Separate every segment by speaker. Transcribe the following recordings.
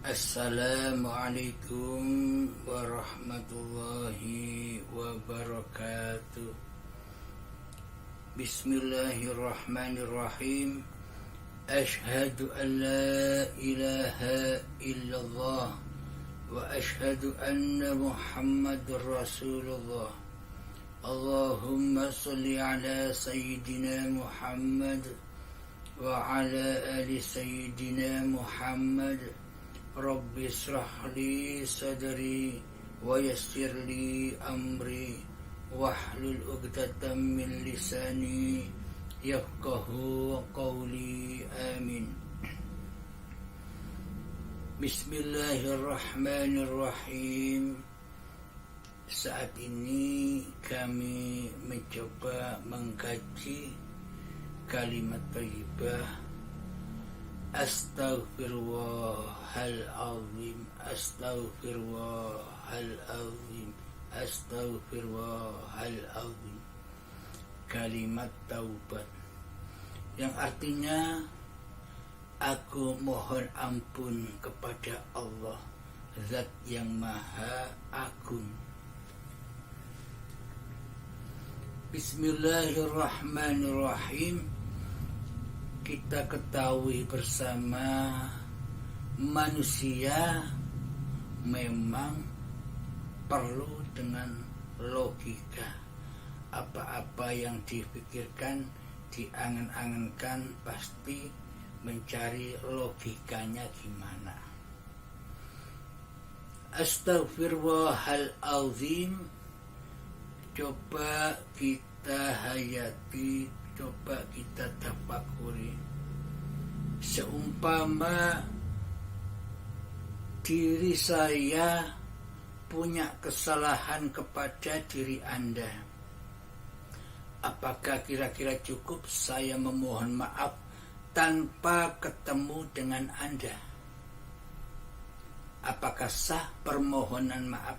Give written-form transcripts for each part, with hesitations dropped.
Speaker 1: Assalamualaikum warahmatullahi wabarakatuh. Bismillahirrahmanirrahim. Ashhadu an la ilaha illallah wa ashhadu anna Muhammadur Rasulullah. Allahumma salli ala Sayyidina Muhammad wa ala ali Sayyidina Muhammad. Rabbi israh li sadri wa yassir li amri wahlul 'uqdatam min lisani yafqahu qawli. Amin. Bismillahirrahmanirrahim. Saat ini kami mencoba mengkaji kalimat thayyibah Astaghfirullahalazim, astaghfirullahalazim, astaghfirullahalazim. Kalimat taubat yang artinya aku mohon ampun kepada Allah, Zat yang Maha Agung. Bismillahirrahmanirrahim. Kita ketahui bersama manusia memang perlu dengan logika. Apa-apa yang dipikirkan, diangan-angankan pasti mencari logikanya gimana. Astaghfirullahalazim. Coba kita hayati, coba kita tafakuri. Seumpama diri saya punya kesalahan kepada diri Anda, apakah kira-kira cukup saya memohon maaf tanpa ketemu dengan Anda? Apakah sah permohonan maaf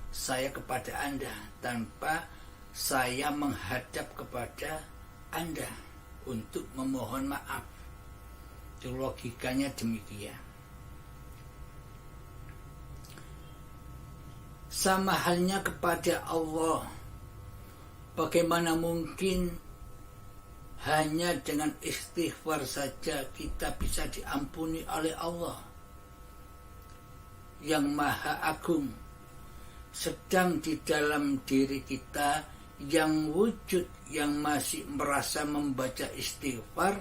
Speaker 1: saya kepada Anda tanpa saya menghadap kepada Anda untuk memohon maaf? Itu logikanya demikian. Sama halnya kepada Allah. Bagaimana mungkin hanya dengan istighfar saja kita bisa diampuni oleh Allah yang Maha Agung, sedang di dalam diri kita yang wujud, yang masih merasa membaca istighfar,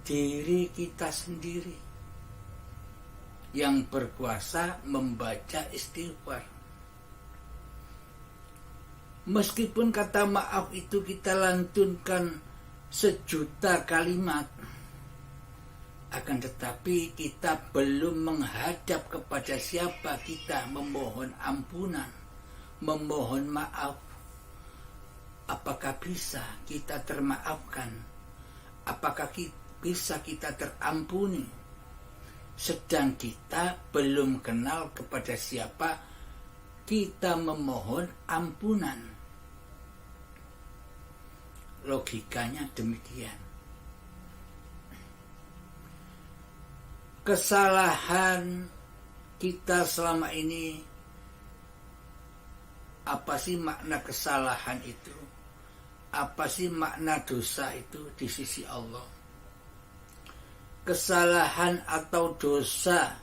Speaker 1: diri kita sendiri yang berkuasa membaca istighfar. Meskipun kata maaf itu kita lantunkan 1.000.000 kalimat, akan tetapi kita belum menghadap kepada siapa kita memohon ampunan, memohon maaf. Apakah bisa kita termaafkan? Apakah bisa kita terampuni? Sedang kita belum kenal kepada siapa kita memohon ampunan. Logikanya demikian. Kesalahan kita selama ini, apa sih makna kesalahan itu? Apa sih makna dosa itu di sisi Allah? Kesalahan atau dosa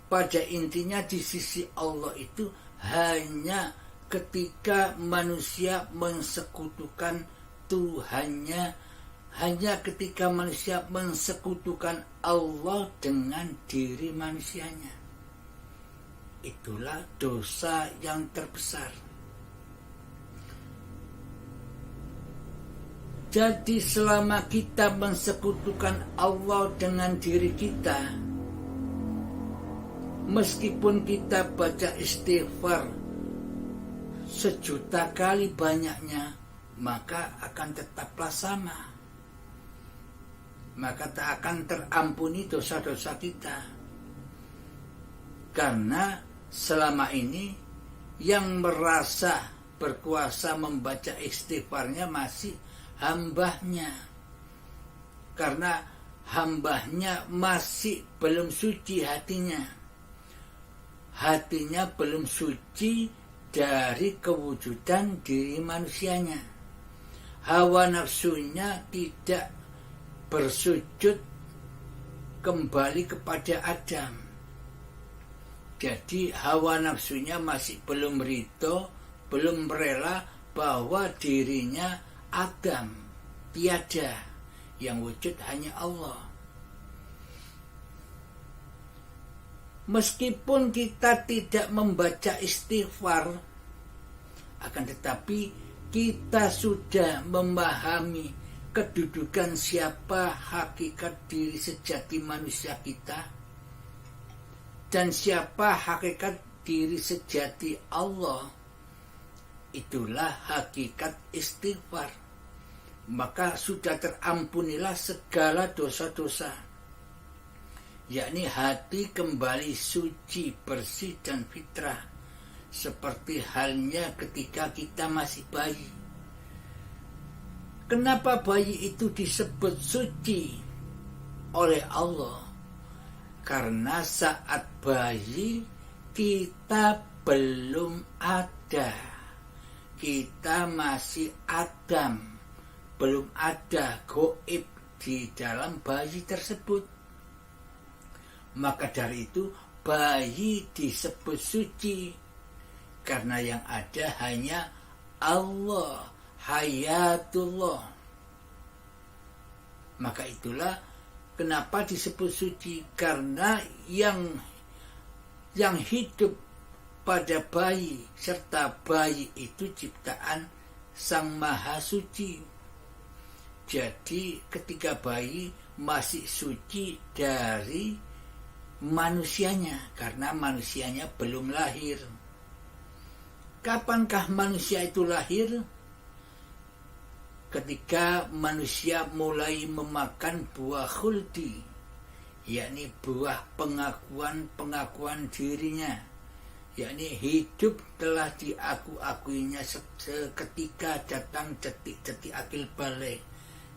Speaker 1: pada intinya di sisi Allah itu hanya ketika manusia mensekutukan Tuhannya, hanya ketika manusia mensekutukan Allah dengan diri manusianya. Itulah dosa yang terbesar. Jadi selama kita mensekutukan Allah dengan diri kita, meskipun kita baca istighfar 1.000.000 kali banyaknya, maka akan tetaplah sama. Maka tak akan terampuni dosa-dosa kita. Karena selama ini yang merasa berkuasa membaca istighfarnya masih hambanya. Karena hambanya masih belum suci hatinya. Hatinya belum suci dari kewujudan diri manusianya. Hawa nafsunya tidak bersujud kembali kepada Adam. Jadi hawa nafsunya masih belum ridho, belum rela bahwa dirinya Adam, tiada, yang wujud hanya Allah. Meskipun kita tidak membaca istighfar, akan tetapi kita sudah memahami kedudukan siapa hakikat diri sejati manusia kita, dan siapa hakikat diri sejati Allah. Itulah hakikat istighfar. Maka sudah terampunilah segala dosa-dosa, yakni hati kembali suci, bersih dan fitrah, seperti halnya ketika kita masih bayi. Kenapa bayi itu disebut suci oleh Allah? Karena saat bayi kita belum ada, kita masih Adam, belum ada goib di dalam bayi tersebut. Maka dari itu bayi disebut suci, karena yang ada hanya Allah, hayatullah. Maka itulah kenapa disebut suci, karena yang hidup pada bayi serta bayi itu ciptaan Sang Maha Suci. Jadi ketika bayi masih suci dari manusianya, karena manusianya belum lahir. Kapankah manusia itu lahir? Ketika manusia mulai memakan buah khuldi, yakni buah pengakuan dirinya, yakni hidup telah diaku-akuinya seketika datang detik-detik akil balik.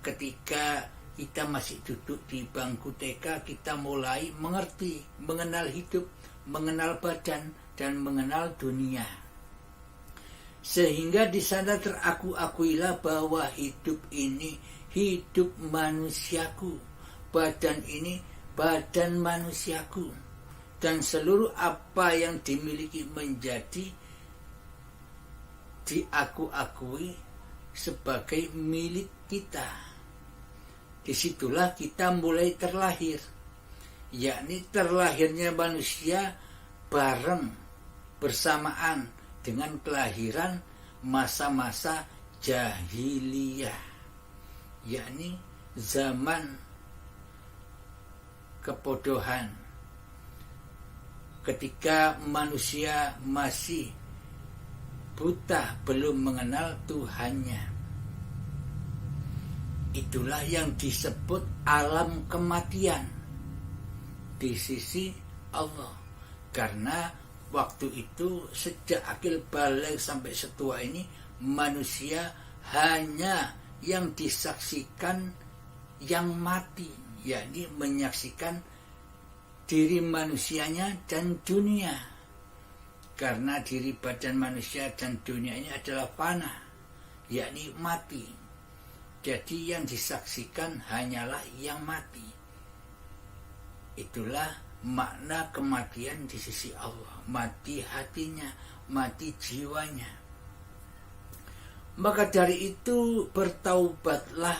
Speaker 1: Ketika kita masih duduk di bangku TK, kita mulai mengerti, mengenal hidup, mengenal badan, dan mengenal dunia. Sehingga di sana teraku-akuilah bahwa hidup ini hidup manusiaku, badan ini badan manusiaku, dan seluruh apa yang dimiliki menjadi diaku-akui sebagai milik kita. Disitulah kita mulai terlahir, yakni terlahirnya manusia bareng bersamaan dengan kelahiran masa-masa jahiliyah, yakni zaman kebodohan, ketika manusia masih buta, belum mengenal Tuhannya. Itulah yang disebut alam kematian di sisi Allah. Karena waktu itu sejak akil balik sampai setua ini, manusia hanya yang disaksikan yang mati, yakni menyaksikan diri manusianya dan dunia. Karena diri badan manusia dan dunia ini adalah fana, yakni mati. Jadi yang disaksikan hanyalah yang mati. Itulah makna kematian di sisi Allah. Mati hatinya, mati jiwanya. Maka dari itu bertaubatlah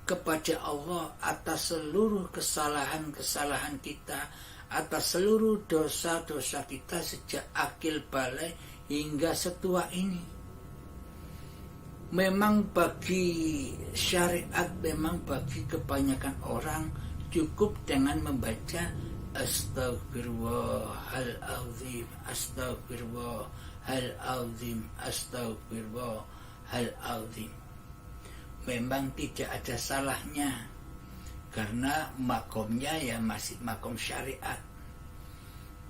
Speaker 1: kepada Allah atas seluruh kesalahan-kesalahan kita, atas seluruh dosa-dosa kita sejak akil balik hingga setua ini. Memang bagi syariat, memang bagi kebanyakan orang cukup dengan membaca Astaghfirullahaladzim, Astaghfirullahaladzim, Astaghfirullahaladzim. Memang tidak ada salahnya, karena makomnya ya masih makom syariat.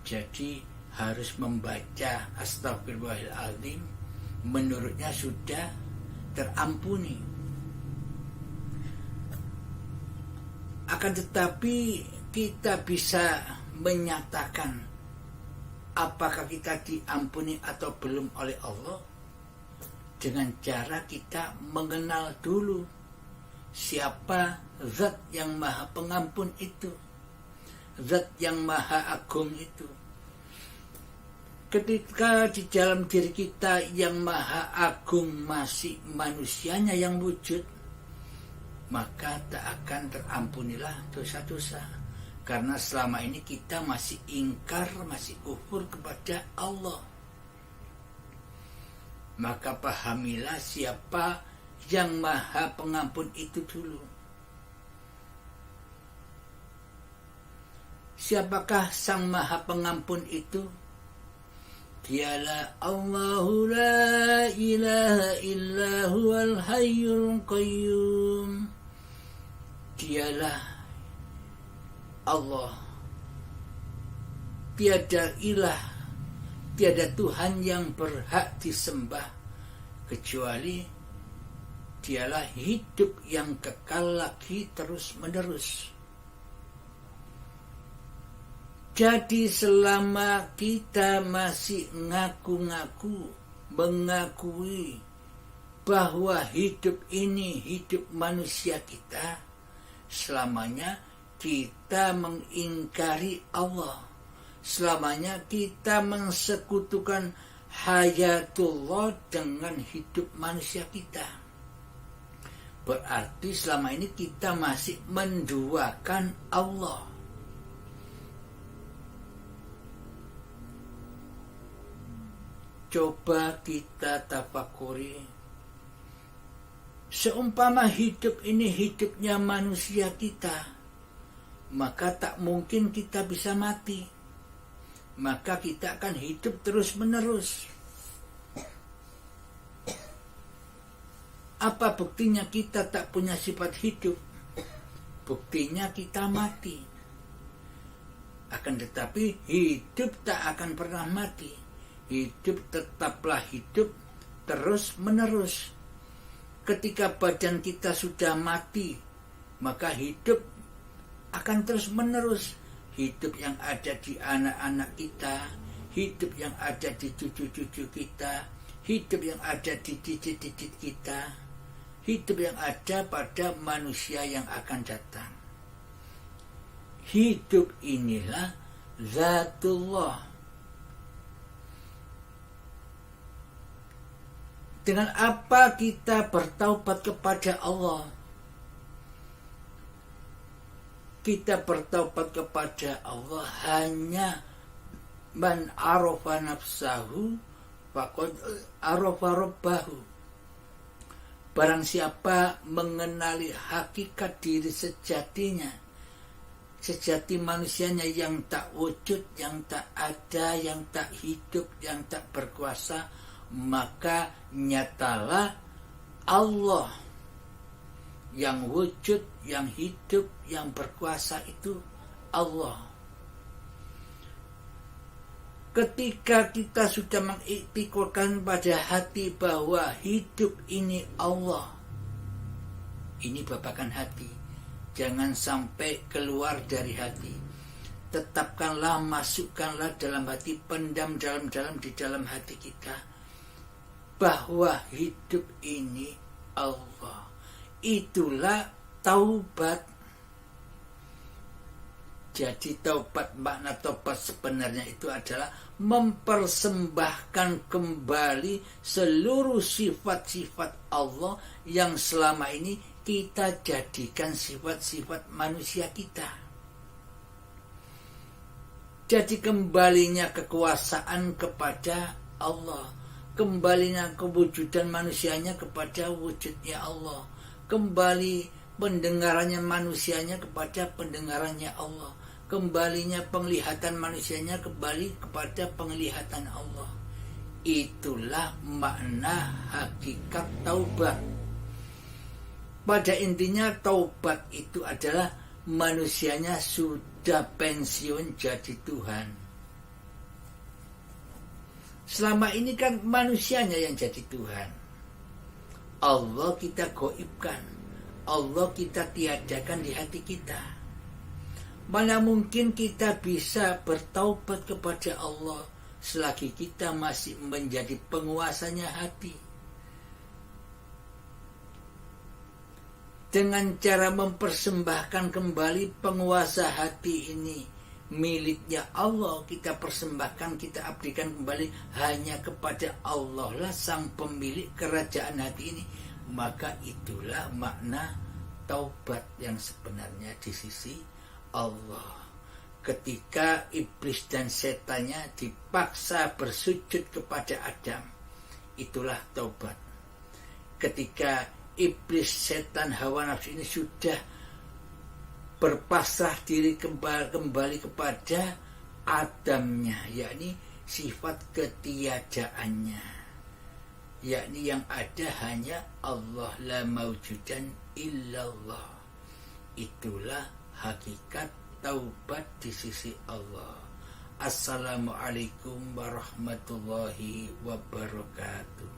Speaker 1: Jadi harus membaca Astaghfirullahaladzim, menurutnya sudah terampuni. Akan tetapi kita bisa menyatakan apakah kita diampuni atau belum oleh Allah dengan cara kita mengenal dulu siapa zat yang maha pengampun itu, zat yang maha agung itu. Ketika di dalam diri kita yang maha agung masih manusianya yang wujud, maka tak akan terampunilah dosa-dosa. Karena selama ini kita masih ingkar, masih kufur kepada Allah. Maka pahamilah siapa yang maha pengampun itu dulu. Siapakah sang maha pengampun itu? Dialah Allahu la ilaha illa huwal hayyul qayyum. Dialah Allah. Tiada ilah, tiada Tuhan yang berhak disembah kecuali dialah hidup yang kekal lagi terus menerus. Jadi selama kita masih mengakui bahwa hidup ini hidup manusia kita, selamanya kita mengingkari Allah. Selamanya kita mensekutukan hayatullah dengan hidup manusia kita. Berarti selama ini kita masih menduakan Allah. Coba kita tafakuri. Seumpama hidup ini hidupnya manusia kita, maka tak mungkin kita bisa mati. Maka kita akan hidup terus menerus. Apa buktinya kita tak punya sifat hidup? Buktinya kita mati. Akan tetapi hidup tak akan pernah mati. Hidup tetaplah hidup terus menerus. Ketika badan kita sudah mati, maka hidup akan terus menerus. Hidup yang ada di anak-anak kita, hidup yang ada di cucu-cucu kita, hidup yang ada di cicit-cicit kita, hidup yang ada pada manusia yang akan datang. Hidup inilah zatullah. Dengan apa kita bertaubat kepada Allah? Kita bertaubat kepada Allah hanya man arafa nafsahu faqad arafa rabbahu. Barang siapa mengenali hakikat diri sejatinya, sejati manusianya yang tak wujud, yang tak ada, yang tak hidup, yang tak berkuasa, maka nyatalah Allah yang wujud, yang hidup, yang berkuasa itu Allah. Ketika kita sudah mengiktiqadkan pada hati bahwa hidup ini Allah, ini babakan hati, jangan sampai keluar dari hati. Tetapkanlah, masukkanlah dalam hati, pendam dalam-dalam di dalam hati kita bahwa hidup ini Allah. Itulah taubat. Jadi taubat, makna taubat sebenarnya itu adalah mempersembahkan kembali seluruh sifat-sifat Allah yang selama ini kita jadikan sifat-sifat manusia kita. Jadi kembalinya kekuasaan kepada Allah, kembalinya kewujudan manusianya kepada wujudnya Allah, kembali pendengarannya manusianya kepada pendengarannya Allah, kembalinya penglihatan manusianya kembali kepada penglihatan Allah. Itulah makna hakikat taubat. Pada intinya taubat itu adalah manusianya sudah pensiun jadi Tuhan. Selama ini kan manusianya yang jadi Tuhan. Allah kita gaibkan. Allah kita tiadakan di hati kita. Mana mungkin kita bisa bertaubat kepada Allah selagi kita masih menjadi penguasanya hati. Dengan cara mempersembahkan kembali penguasa hati ini miliknya Allah, kita persembahkan, kita abdikan kembali hanya kepada Allah lah sang pemilik kerajaan hati ini. Maka itulah makna taubat yang sebenarnya di sisi Allah. Ketika iblis dan setannya dipaksa bersujud kepada Adam, itulah taubat. Ketika iblis, setan, hawa nafsu ini sudah berpasrah diri kembali kepada Adamnya, yakni sifat ketiadaannya, yakni yang ada hanya Allah, la maujudan illallah. Itulah hakikat taubat di sisi Allah. Assalamualaikum warahmatullahi wabarakatuh.